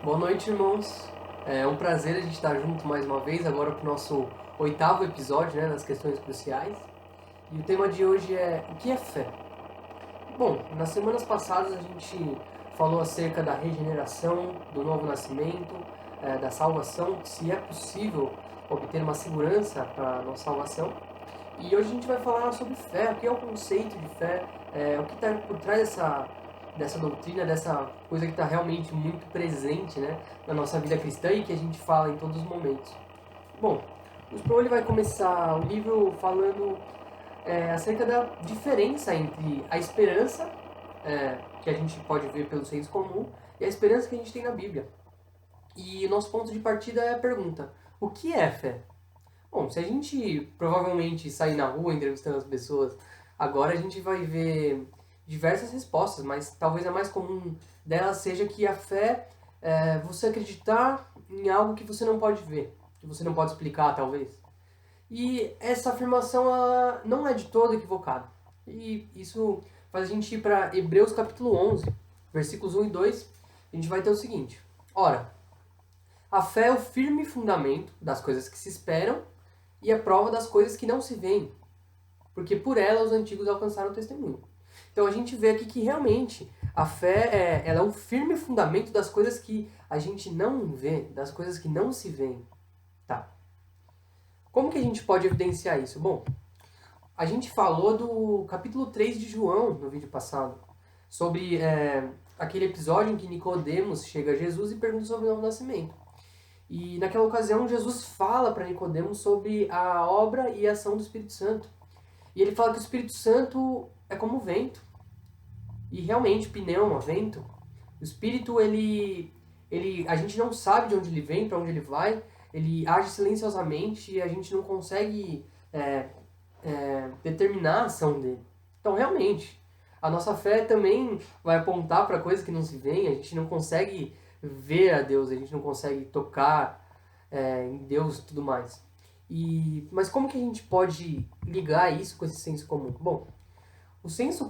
Boa noite, irmãos. É um prazer a gente estar junto mais uma vez, agora para o nosso oitavo episódio, né, das questões cruciais. E o tema de hoje é: o que é fé? Bom, nas semanas passadas a gente falou acerca da regeneração, do novo nascimento, da salvação, se é possível obter uma segurança para a nossa salvação. E hoje a gente vai falar sobre fé, o que é o conceito de fé, o que está por trás dessa doutrina, dessa coisa que está realmente muito presente, né, na nossa vida cristã e que a gente fala em todos os momentos. Bom, o Sproul ele vai começar o livro falando acerca da diferença entre a esperança, que a gente pode ver pelo senso comum, e a esperança que a gente tem na Bíblia. E o nosso ponto de partida é a pergunta: o que é fé? Bom, se a gente provavelmente sair na rua entrevistando as pessoas, agora a gente vai ver diversas respostas, mas talvez a mais comum delas seja que a fé é você acreditar em algo que você não pode ver, que você não pode explicar, talvez. E essa afirmação ela não é de todo equivocada. E isso faz a gente ir para Hebreus capítulo 11, versículos 1 e 2. A gente vai ter o seguinte: ora, a fé é o firme fundamento das coisas que se esperam e a prova das coisas que não se veem, porque por ela os antigos alcançaram o testemunho. Então a gente vê aqui que realmente a fé ela é um firme fundamento das coisas que a gente não vê, das coisas que não se veem. Tá. Como que a gente pode evidenciar isso? Bom, a gente falou do capítulo 3 de João no vídeo passado, sobre aquele episódio em que Nicodemos chega a Jesus e pergunta sobre o novo nascimento. E naquela ocasião Jesus fala para Nicodemos sobre a obra e a ação do Espírito Santo. E ele fala que o Espírito Santo é como o vento. E realmente, pneuma, vento. O Espírito, a gente não sabe de onde ele vem, para onde ele vai. Ele age silenciosamente e a gente não consegue determinar a ação dele. Então, realmente, a nossa fé também vai apontar para coisas que não se veem. A gente não consegue ver a Deus, a gente não consegue tocar em Deus e tudo mais. Mas como que a gente pode ligar isso com esse senso comum? Bom, pro senso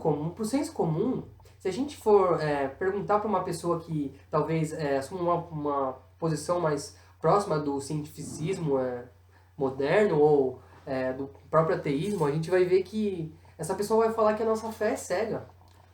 comum, se a gente for perguntar para uma pessoa que talvez assuma uma posição mais próxima do cientificismo moderno ou do próprio ateísmo, a gente vai ver que essa pessoa vai falar que a nossa fé é cega.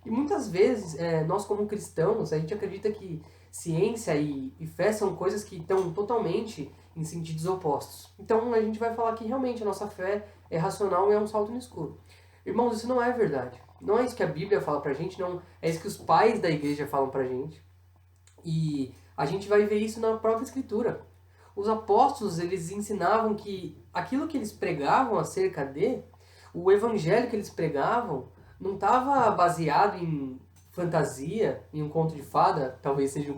E muitas vezes, nós como cristãos, a gente acredita que ciência e fé são coisas que estão totalmente em sentidos opostos. Então a gente vai falar que realmente a nossa fé é racional e é um salto no escuro. Irmãos, isso não é verdade. Não é isso que a Bíblia fala pra gente, não é isso que os pais da igreja falam pra gente. E a gente vai ver isso na própria Escritura. Os apóstolos, eles ensinavam que aquilo que eles pregavam acerca o evangelho que eles pregavam, não estava baseado em fantasia, em um conto de fada, talvez seja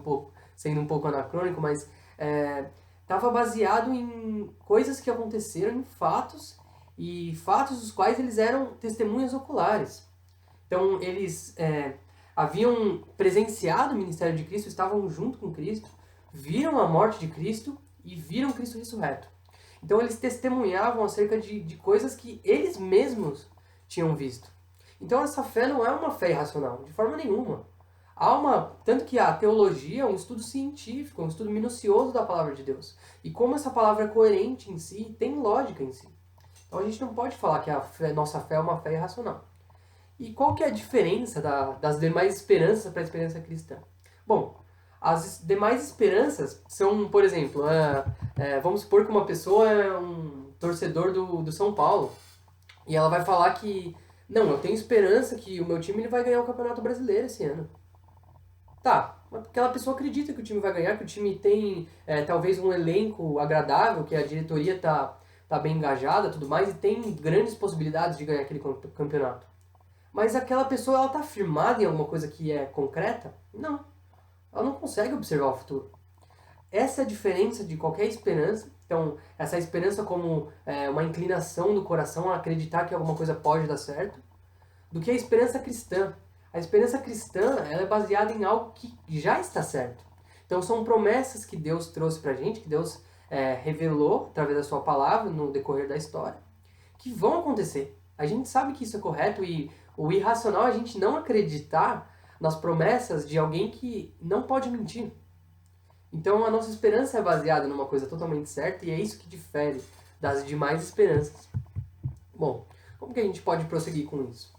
sendo um pouco anacrônico, mas estava baseado em coisas que aconteceram, em fatos, e fatos dos quais eles eram testemunhas oculares. Então, eles haviam presenciado o ministério de Cristo, estavam junto com Cristo, viram a morte de Cristo e viram Cristo ressurreto. Então, eles testemunhavam acerca de coisas que eles mesmos tinham visto. Então, essa fé não é uma fé irracional, de forma nenhuma. Tanto que a teologia é um estudo científico, um estudo minucioso da palavra de Deus. E como essa palavra é coerente em si, tem lógica em si. Então, a gente não pode falar que nossa fé é uma fé irracional. E qual que é a diferença das demais esperanças para a esperança cristã? Bom, as demais esperanças são, por exemplo, vamos supor que uma pessoa é um torcedor do São Paulo e ela vai falar que, não, eu tenho esperança que o meu time ele vai ganhar o Campeonato Brasileiro esse ano. Tá, aquela pessoa acredita que o time vai ganhar, que o time tem talvez um elenco agradável, que a diretoria tá bem engajada e tudo mais, e tem grandes possibilidades de ganhar aquele campeonato. Mas aquela pessoa, ela tá firmada em alguma coisa que é concreta? Não. Ela não consegue observar o futuro. Essa é a diferença de qualquer esperança. Então, essa esperança como uma inclinação do coração a acreditar que alguma coisa pode dar certo, do que a esperança cristã. A esperança cristã, ela é baseada em algo que já está certo. Então, são promessas que Deus trouxe pra gente, que Deus revelou através da sua palavra no decorrer da história, que vão acontecer. A gente sabe que isso é correto e o irracional é a gente não acreditar nas promessas de alguém que não pode mentir. Então a nossa esperança é baseada numa coisa totalmente certa e é isso que difere das demais esperanças. Bom, como que a gente pode prosseguir com isso?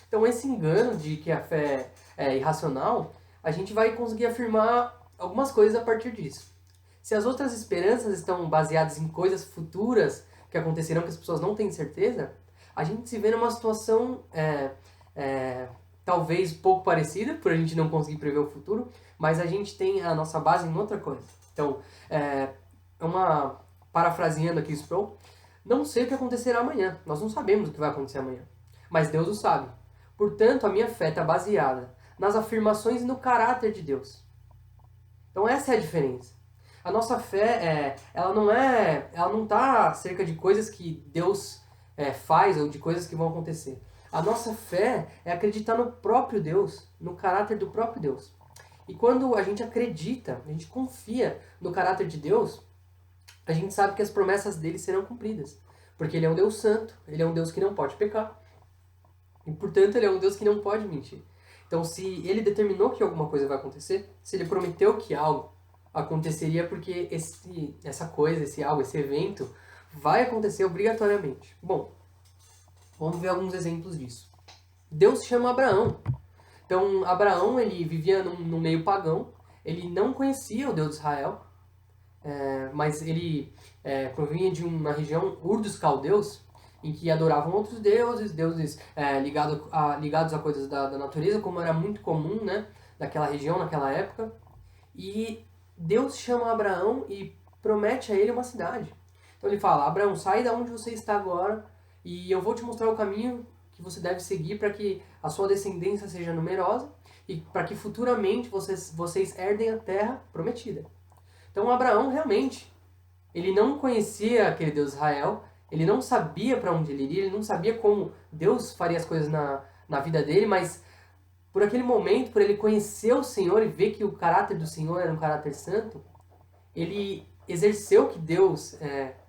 Então esse engano de que a fé é irracional, a gente vai conseguir afirmar algumas coisas a partir disso. Se as outras esperanças estão baseadas em coisas futuras que acontecerão que as pessoas não têm certeza, a gente se vê numa situação talvez pouco parecida, por a gente não conseguir prever o futuro, mas a gente tem a nossa base em outra coisa. Então, parafraseando aqui Sproul, não sei o que acontecerá amanhã, nós não sabemos o que vai acontecer amanhã, mas Deus o sabe. Portanto, a minha fé está baseada nas afirmações e no caráter de Deus. Então essa é a diferença. A nossa fé, ela não está acerca de coisas que Deus faz ou de coisas que vão acontecer. A nossa fé é acreditar no próprio Deus, no caráter do próprio Deus. E quando a gente acredita, a gente confia no caráter de Deus, a gente sabe que as promessas dele serão cumpridas. Porque ele é um Deus santo, ele é um Deus que não pode pecar. E, portanto, ele é um Deus que não pode mentir. Então, se ele determinou que alguma coisa vai acontecer, se ele prometeu que algo aconteceria, porque essa coisa, esse algo, esse evento vai acontecer obrigatoriamente. Bom, vamos ver alguns exemplos disso. Deus chama Abraão. Então, Abraão, ele vivia num meio pagão, ele não conhecia o Deus de Israel, mas ele provinha de uma região, Ur dos Caldeus, em que adoravam outros deuses, ligados a coisas da natureza, como era muito comum, né, naquela região, naquela época. E Deus chama Abraão e promete a ele uma cidade. Então ele fala, Abraão, sai da onde você está agora e eu vou te mostrar o caminho que você deve seguir para que a sua descendência seja numerosa e para que futuramente vocês herdem a terra prometida. Então Abraão realmente, ele não conhecia aquele Deus de Israel, ele não sabia para onde ele iria, ele não sabia como Deus faria as coisas na vida dele, mas por aquele momento, por ele conhecer o Senhor e ver que o caráter do Senhor era um caráter santo, ele exerceu o que Deus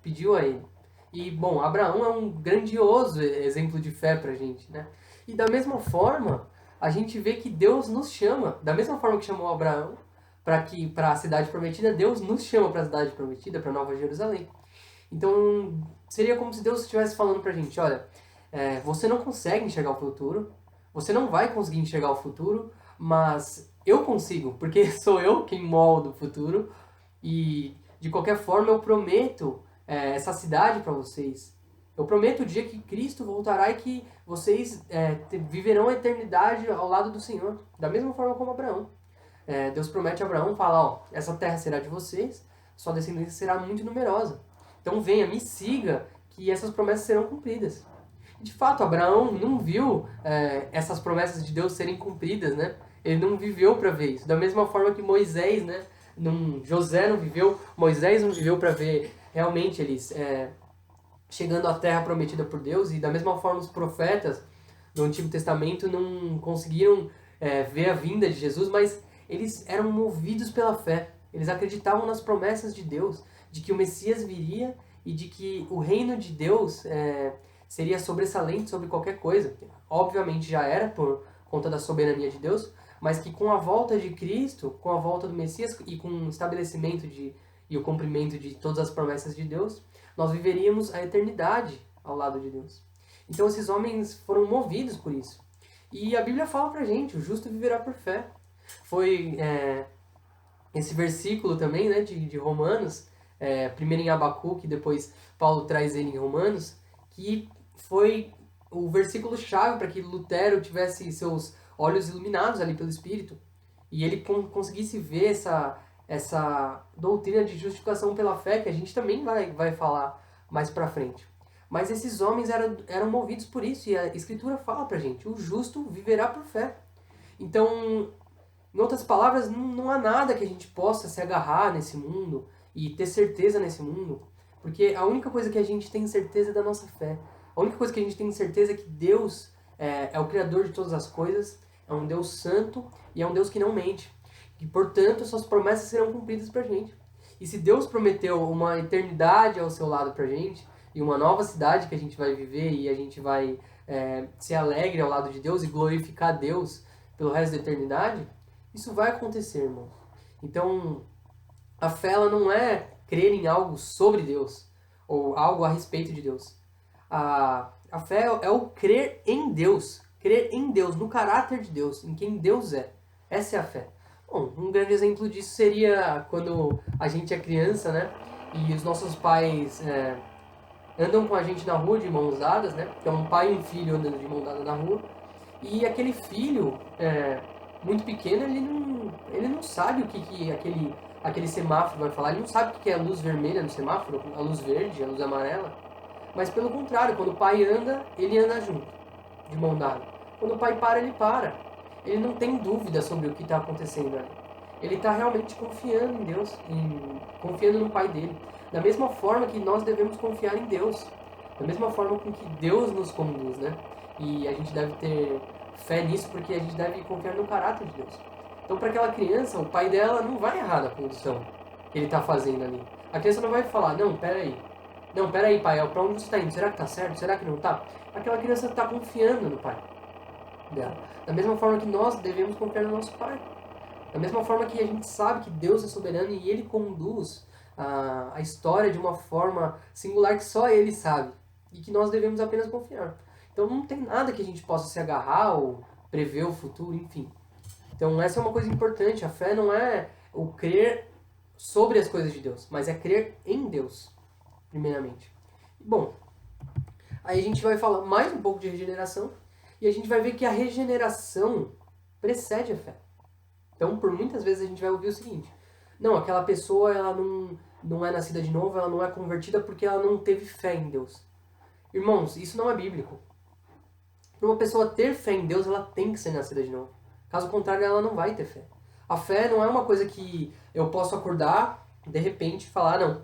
pediu a ele. E, bom, Abraão é um grandioso exemplo de fé pra gente, né? E da mesma forma, a gente vê que Deus nos chama, da mesma forma que chamou Abraão para a cidade prometida, Deus nos chama para a cidade prometida, para Nova Jerusalém. Então, seria como se Deus estivesse falando pra gente, olha, você não consegue enxergar o futuro, você não vai conseguir enxergar o futuro, mas eu consigo, porque sou eu quem moldo o futuro, e de qualquer forma eu prometo essa cidade para vocês. Eu prometo o dia que Cristo voltará e que vocês viverão a eternidade ao lado do Senhor, da mesma forma como Abraão. Deus promete a Abraão, fala, ó, essa terra será de vocês, sua descendência será muito numerosa. Então venha, me siga, que essas promessas serão cumpridas. De fato, Abraão não viu essas promessas de Deus serem cumpridas, né? Ele não viveu para ver isso. Da mesma forma que Moisés, né? José não viveu, Moisés não viveu para ver realmente eles chegando à terra prometida por Deus. E da mesma forma os profetas do Antigo Testamento não conseguiram ver a vinda de Jesus, mas eles eram movidos pela fé. Eles acreditavam nas promessas de Deus, de que o Messias viria e de que o reino de Deus seria sobressalente sobre qualquer coisa. Obviamente já era por conta da soberania de Deus, mas que com a volta de Cristo, com a volta do Messias e com o estabelecimento e o cumprimento de todas as promessas de Deus, nós viveríamos a eternidade ao lado de Deus. Então esses homens foram movidos por isso. E a Bíblia fala pra gente, o justo viverá por fé. Foi esse versículo também, né, de Romanos, primeiro em Abacuque, depois Paulo traz ele em Romanos, que foi o versículo-chave para que Lutero tivesse seus olhos iluminados ali pelo Espírito e ele conseguisse ver essa doutrina de justificação pela fé, que a gente também vai falar mais pra frente. Mas esses homens eram movidos por isso, e a Escritura fala pra gente, o justo viverá por fé. Então, em outras palavras, não há nada que a gente possa se agarrar nesse mundo e ter certeza nesse mundo, porque a única coisa que a gente tem certeza é da nossa fé. A única coisa que a gente tem certeza é que Deus é o Criador de todas as coisas, é um Deus santo e é um Deus que não mente. E, portanto, suas promessas serão cumpridas pra gente. E se Deus prometeu uma eternidade ao seu lado pra gente, e uma nova cidade que a gente vai viver e a gente vai ser alegre ao lado de Deus e glorificar Deus pelo resto da eternidade, isso vai acontecer, irmão. Então, A fé ela não é crer em algo sobre Deus ou algo a respeito de Deus. A fé é o crer em Deus, no caráter de Deus, em quem Deus é. Essa é a fé. Bom, um grande exemplo disso seria quando a gente é criança, né? E os nossos pais andam com a gente na rua de mãos dadas, né? Que é um pai e um filho andando de mão dada na rua. E aquele filho, muito pequeno, ele não sabe o que aquele semáforo vai falar. Ele não sabe o que é a luz vermelha no semáforo, a luz verde, a luz amarela. Mas pelo contrário, quando o pai anda, ele anda junto, de mão dada. Quando o pai para, ele para. Ele não tem dúvida sobre o que está acontecendo ali. Ele está realmente confiando em Deus, confiando no pai dele. Da mesma forma que nós devemos confiar em Deus. Da mesma forma com que Deus nos conduz, né? E a gente deve ter fé nisso porque a gente deve confiar no caráter de Deus. Então, para aquela criança, o pai dela não vai errar na condução que ele está fazendo ali. A criança não vai falar, não, peraí. Não, peraí, pai, para onde você está indo? Será que está certo? Será que não está? Aquela criança está confiando no pai dela. Da mesma forma que nós devemos confiar no nosso pai. Da mesma forma que a gente sabe que Deus é soberano e Ele conduz a história de uma forma singular que só Ele sabe. E que nós devemos apenas confiar. Então não tem nada que a gente possa se agarrar ou prever o futuro, enfim. Então essa é uma coisa importante. A fé não é o crer sobre as coisas de Deus, mas é crer em Deus, primeiramente. Bom, aí a gente vai falar mais um pouco de regeneração e a gente vai ver que a regeneração precede a fé. Então, por muitas vezes a gente vai ouvir o seguinte: não, aquela pessoa ela não é nascida de novo, ela não é convertida porque ela não teve fé em Deus. Irmãos, isso não é bíblico. Para uma pessoa ter fé em Deus, ela tem que ser nascida de novo. Caso contrário, ela não vai ter fé. A fé não é uma coisa que eu posso acordar, de repente, e falar, não,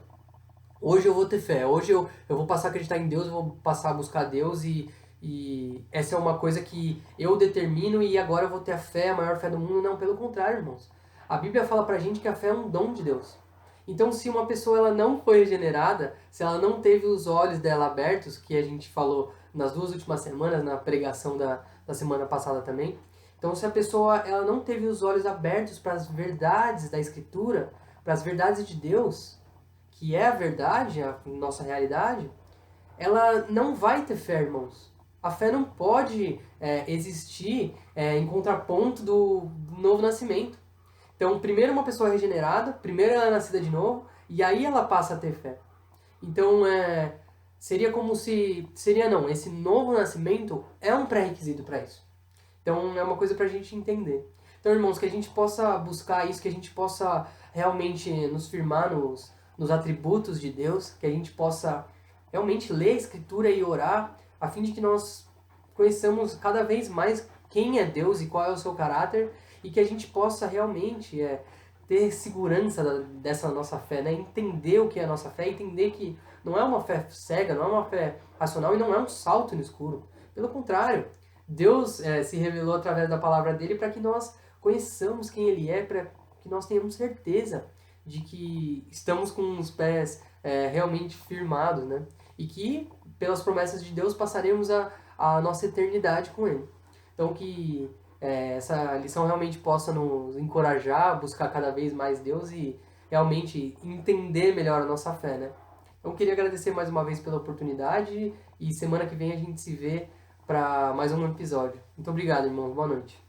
hoje eu vou ter fé, hoje eu vou passar a acreditar em Deus, eu vou passar a buscar Deus e essa é uma coisa que eu determino e agora eu vou ter a fé, a maior fé do mundo. Não, pelo contrário, irmãos. A Bíblia fala pra gente que a fé é um dom de Deus. Então, se uma pessoa ela não foi regenerada, se ela não teve os olhos dela abertos, que a gente falou nas 2 últimas semanas, na pregação da semana passada também, então se a pessoa ela não teve os olhos abertos para as verdades da Escritura, para as verdades de Deus, que é a verdade, a nossa realidade, ela não vai ter fé, irmãos. A fé não pode existir em contraponto do novo nascimento. Então, primeiro uma pessoa regenerada, primeiro ela é nascida de novo, e aí ela passa a ter fé. Então, seria como se... Seria não, esse novo nascimento é um pré-requisito para isso. Então, é uma coisa para a gente entender. Então, irmãos, que a gente possa buscar isso, que a gente possa realmente nos firmar nos atributos de Deus, que a gente possa realmente ler a Escritura e orar, a fim de que nós conheçamos cada vez mais quem é Deus e qual é o seu caráter, e que a gente possa realmente ter segurança dessa nossa fé, né? Entender o que é a nossa fé, entender que não é uma fé cega, não é uma fé racional e não é um salto no escuro. Pelo contrário, Deus se revelou através da palavra dele para que nós conheçamos quem ele é, para que nós tenhamos certeza de que estamos com os pés realmente firmados, né? E que, pelas promessas de Deus, passaremos a nossa eternidade com ele. Então, que essa lição realmente possa nos encorajar a buscar cada vez mais Deus e realmente entender melhor a nossa fé, né? Então, queria agradecer mais uma vez pela oportunidade e semana que vem a gente se vê para mais um episódio. Muito obrigado, irmão. Boa noite.